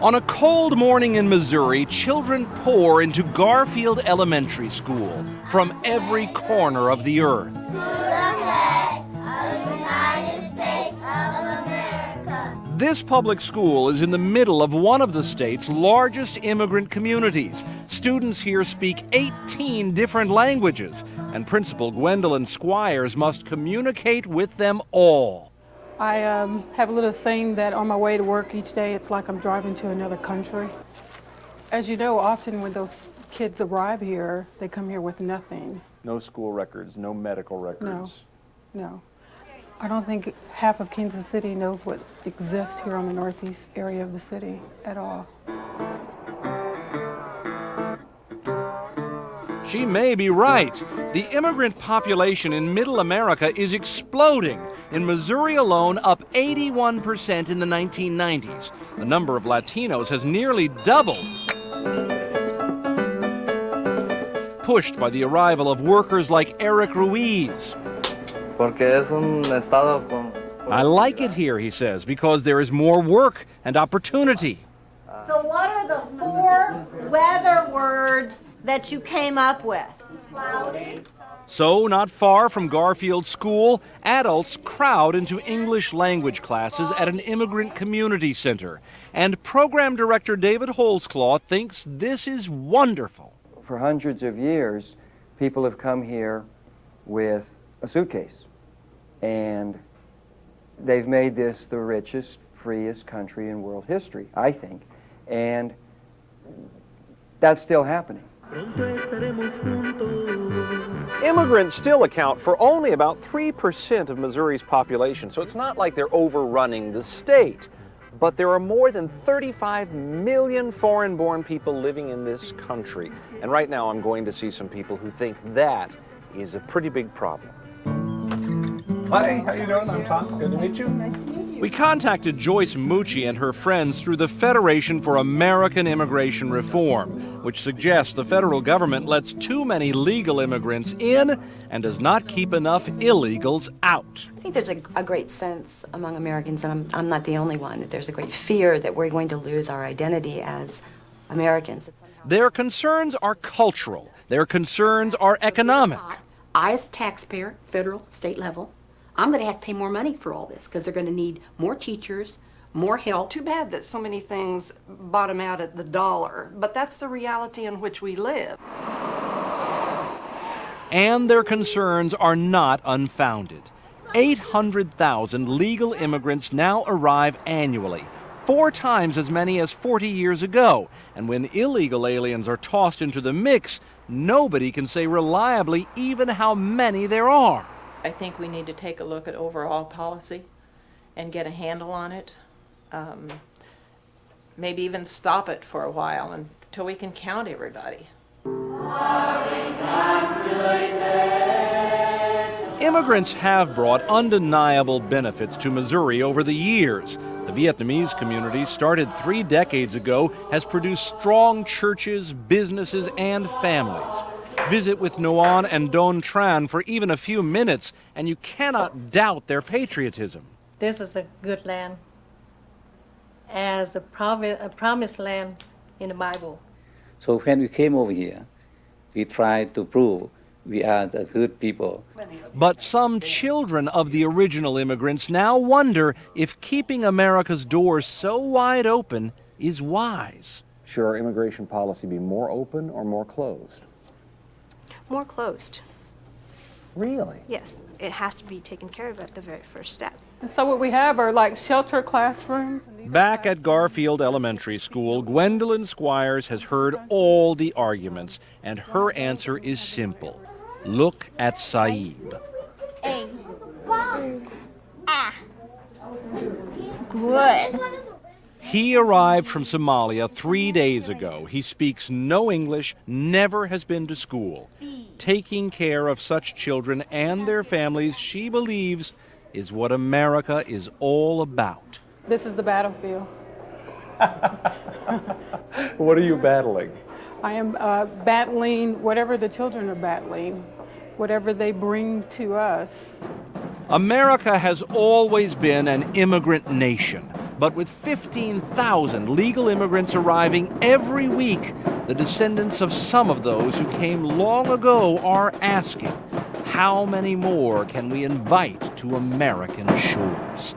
On a cold morning in Missouri, children pour into Garfield Elementary School from every corner of the earth. To the flag of the United States of America. This public school is in the middle of one of the state's largest immigrant communities. Students here speak 18 different languages, and Principal Gwendolyn Squires must communicate with them all. I have a little saying that on my way to work each day, it's like I'm driving to another country. As you know, often when those kids arrive here, they come here with nothing. No school records, no medical records. No. I don't think half of Kansas City knows what exists here on the northeast area of the city at all. She may be right. The immigrant population in Middle America is exploding. In Missouri alone, up 81% in the 1990s. The number of Latinos has nearly doubled, pushed by the arrival of workers like Eric Ruiz. Porque es un estado con... I like it here, he says, because there is more work and opportunity. So what are the 4 weather words that you came up with? Cloudy. So, not far from Garfield School, adults crowd into English language classes at an immigrant community center. And program director David Holzclaw thinks this is wonderful. For hundreds of years, people have come here with a suitcase. And they've made this the richest, freest country in world history, I think. And that's still happening. Immigrants still account for only about 3% of Missouri's population, so it's not like they're overrunning the state. But there are more than 35 million foreign-born people living in this country. And right now I'm going to see some people who think that is a pretty big problem. Hi, how you doing? I'm Tom. Good to meet you. Nice to meet you. We contacted Joyce Mucci and her friends through the Federation for American Immigration Reform, which suggests the federal government lets too many legal immigrants in and does not keep enough illegals out. I think there's a great sense among Americans, and I'm not the only one, that there's a great fear that we're going to lose our identity as Americans. Their concerns are cultural. Their concerns are economic. I, as a taxpayer, federal, state level, I'm going to have to pay more money for all this because they're going to need more teachers, more help. Too bad that so many things bottom out at the dollar, but that's the reality in which we live. And their concerns are not unfounded. 800,000 legal immigrants now arrive annually, 4 times as many as 40 years ago. And when illegal aliens are tossed into the mix, nobody can say reliably even how many there are. I think we need to take a look at overall policy and get a handle on it. Maybe even stop it for a while until we can count everybody. Immigrants have brought undeniable benefits to Missouri over the years. The Vietnamese community, started 3 decades ago, has produced strong churches, businesses, and families. Visit with Nguyen and Don Tran for even a few minutes, and you cannot doubt their patriotism. This is a good land, as a promised land in the Bible. So when we came over here, we tried to prove we are the good people. But some children of the original immigrants now wonder if keeping America's doors so wide open is wise. Should our immigration policy be more open or more closed? More closed. Really? Yes, it has to be taken care of at the very first step. And so what we have are like shelter classrooms. Back at Garfield Elementary School, Gwendolyn Squires has heard all the arguments, and her answer is simple. Look at Saib. A. Good. He arrived from Somalia 3 days ago. He speaks no English, never has been to school. Taking care of such children and their families, she believes, is what America is all about. This is the battlefield. What are you battling? I am battling whatever the children are battling, whatever they bring to us. America has always been an immigrant nation. But with 15,000 legal immigrants arriving every week, the descendants of some of those who came long ago are asking, how many more can we invite to American shores?